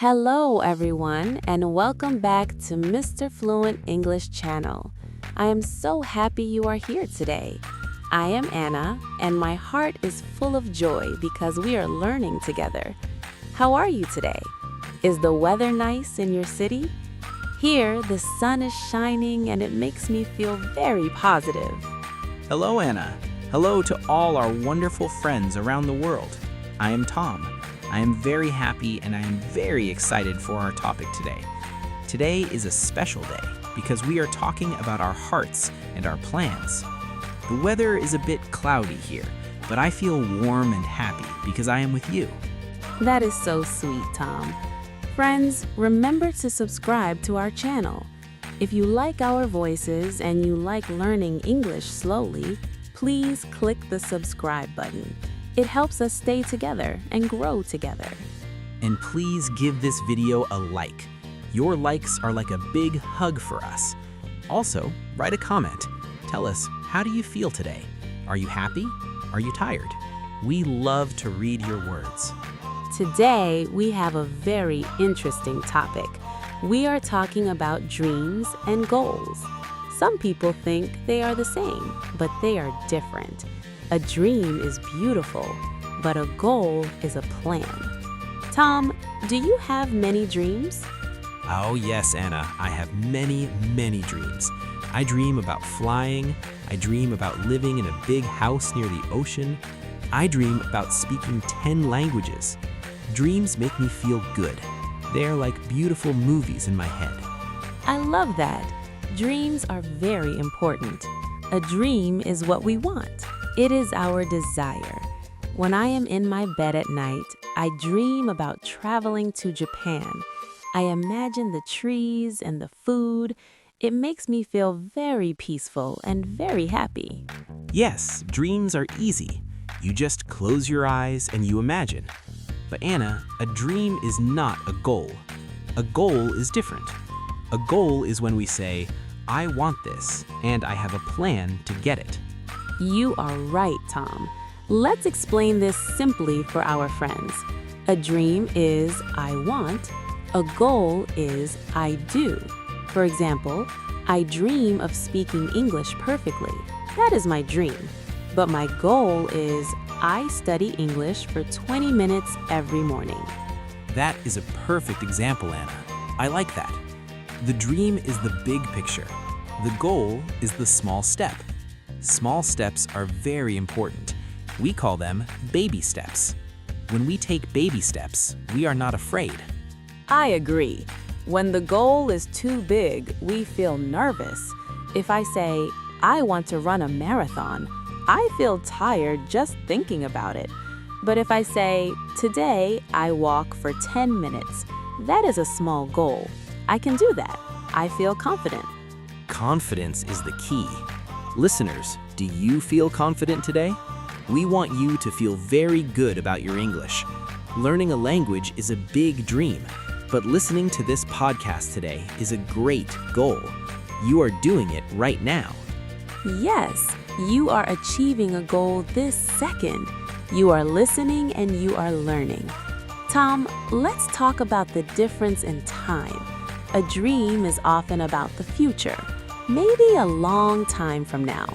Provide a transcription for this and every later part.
Hello, everyone, and welcome back to Mr. Fluent English Channel. I am so happy you are here today. I am Anna, and my heart is full of joy because we are learning together. How are you today? Is the weather nice in your city? Here, the sun is shining and it makes me feel very positive. Hello, Anna. Hello to all our wonderful friends around the world. I am Tom. I am very happy and I am very excited for our topic today. Today is a special day because we are talking about our hearts and our plans. The weather is a bit cloudy here, but I feel warm and happy because I am with you. That is so sweet, Tom. Friends, remember to subscribe to our channel. If you like our voices and you like learning English slowly, please click the subscribe button. It helps us stay together and grow together. And please give this video a like. Your likes are like a big hug for us. Also, write a comment. Tell us, how do you feel today? Are you happy? Are you tired? We love to read your words. Today, we have a very interesting topic. We are talking about dreams and goals. Some people think they are the same, but they are different. A dream is beautiful, but a goal is a plan. Tom, do you have many dreams? Oh yes, Anna, I have many, many dreams. I dream about flying. I dream about living in a big house near the ocean. I dream about speaking 10 languages. Dreams make me feel good. They're like beautiful movies in my head. I love that. Dreams are very important. A dream is what we want. It is our desire. When I am in my bed at night, I dream about traveling to Japan. I imagine the trees and the food. It makes me feel very peaceful and very happy. Yes, dreams are easy. You just close your eyes and you imagine. But Anna, a dream is not a goal. A goal is different. A goal is when we say, I want this, and I have a plan to get it. You are right, Tom. Let's explain this simply for our friends. A dream is I want. A goal is I do. For example, I dream of speaking English perfectly. That is my dream. But my goal is I study English for 20 minutes every morning. That is a perfect example, Anna. I like that. The dream is the big picture. The goal is the small step. Small steps are very important. We call them baby steps. When we take baby steps, we are not afraid. I agree. When the goal is too big, we feel nervous. If I say, I want to run a marathon, I feel tired just thinking about it. But if I say, today I walk for 10 minutes, that is a small goal. I can do that. I feel confident. Confidence is the key. Listeners, do you feel confident today? We want you to feel very good about your English. Learning a language is a big dream, but listening to this podcast today is a great goal. You are doing it right now. Yes, you are achieving a goal this second. You are listening and you are learning. Tom, let's talk about the difference in time. A dream is often about the future, maybe a long time from now,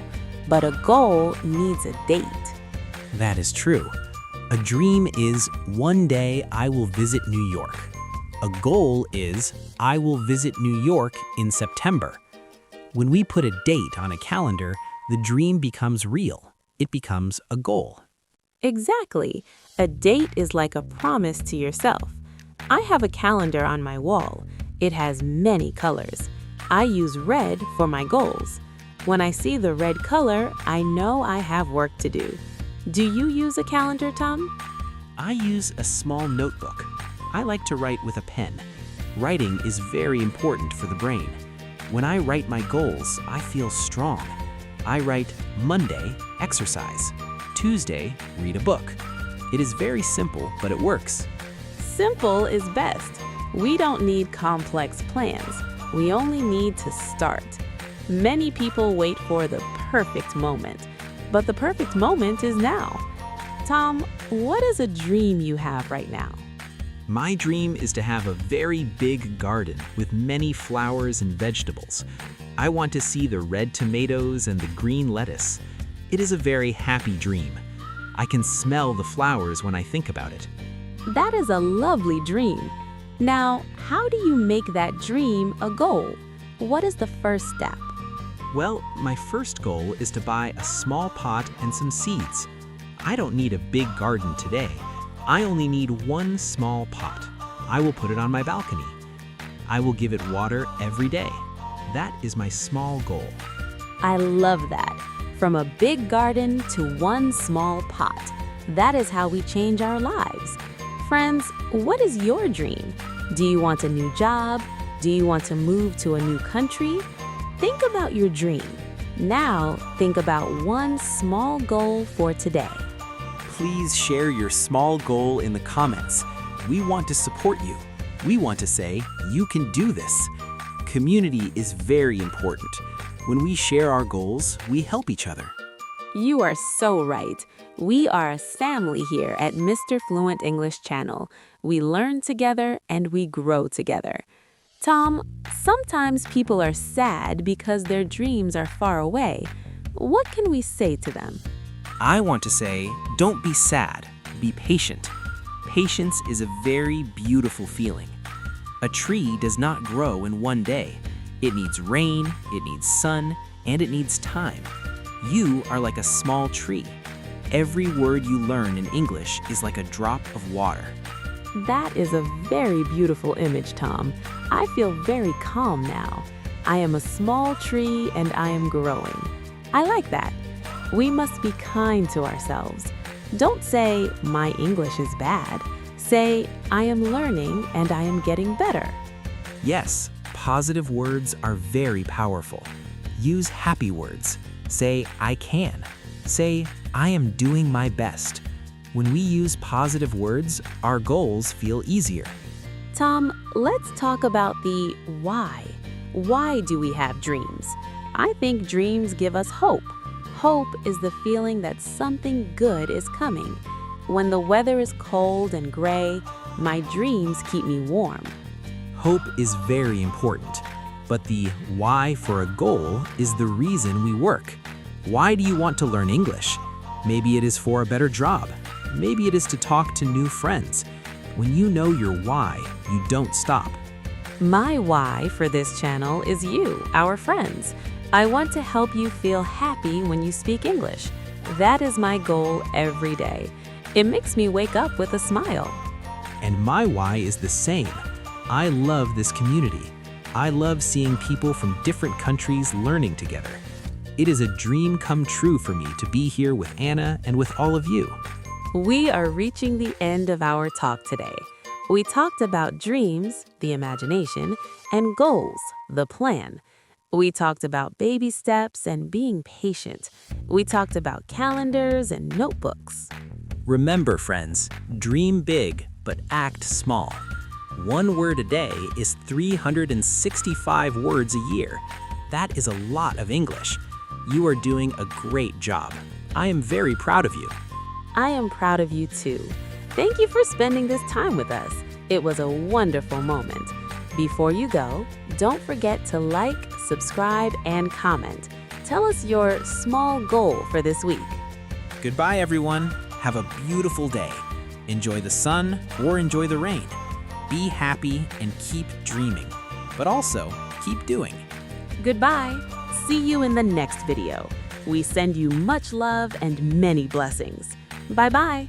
but a goal needs a date. That is true. A dream is one day I will visit New York. A goal is I will visit New York in September. When we put a date on a calendar, the dream becomes real. It becomes a goal. Exactly. A date is like a promise to yourself. I have a calendar on my wall. It has many colors. I use red for my goals. When I see the red color, I know I have work to do. Do you use a calendar, Tom? I use a small notebook. I like to write with a pen. Writing is very important for the brain. When I write my goals, I feel strong. I write Monday, exercise. Tuesday, read a book. It is very simple, but it works. Simple is best. We don't need complex plans. We only need to start. Many people wait for the perfect moment, but the perfect moment is now. Tom, what is a dream you have right now? My dream is to have a very big garden with many flowers and vegetables. I want to see the red tomatoes and the green lettuce. It is a very happy dream. I can smell the flowers when I think about it. That is a lovely dream. Now, how do you make that dream a goal? What is the first step? Well, my first goal is to buy a small pot and some seeds. I don't need a big garden today. I only need one small pot. I will put it on my balcony. I will give it water every day. That is my small goal. I love that. From a big garden to one small pot. That is how we change our lives. Friends, what is your dream? Do you want a new job? Do you want to move to a new country? Think about your dream. Now, think about one small goal for today. Please share your small goal in the comments. We want to support you. We want to say, you can do this. Community is very important. When we share our goals, we help each other. You are so right. We are a family here at Mr. Fluent English Channel. We learn together and we grow together. Tom, sometimes people are sad because their dreams are far away. What can we say to them? I want to say, don't be sad, be patient. Patience is a very beautiful feeling. A tree does not grow in one day. It needs rain, it needs sun, and it needs time. You are like a small tree. Every word you learn in English is like a drop of water. That is a very beautiful image, Tom. I feel very calm now. I am a small tree and I am growing. I like that. We must be kind to ourselves. Don't say, my English is bad. Say, I am learning and I am getting better. Yes, positive words are very powerful. Use happy words. Say, I can. Say, I am doing my best. When we use positive words, our goals feel easier. Tom, let's talk about the why. Why do we have dreams? I think dreams give us hope. Hope is the feeling that something good is coming. When the weather is cold and gray, my dreams keep me warm. Hope is very important, but the why for a goal is the reason we work. Why do you want to learn English? Maybe it is for a better job. Maybe it is to talk to new friends. When you know your why, you don't stop. My why for this channel is you, our friends. I want to help you feel happy when you speak English. That is my goal every day. It makes me wake up with a smile. And my why is the same. I love this community. I love seeing people from different countries learning together. It is a dream come true for me to be here with Anna and with all of you. We are reaching the end of our talk today. We talked about dreams, the imagination, and goals, the plan. We talked about baby steps and being patient. We talked about calendars and notebooks. Remember, friends, dream big, but act small. One word a day is 365 words a year. That is a lot of English. You are doing a great job. I am very proud of you. I am proud of you too. Thank you for spending this time with us. It was a wonderful moment. Before you go, don't forget to like, subscribe, and comment. Tell us your small goal for this week. Goodbye, everyone. Have a beautiful day. Enjoy the sun or enjoy the rain. Be happy and keep dreaming, but also keep doing. Goodbye. See you in the next video. We send you much love and many blessings. Bye-bye.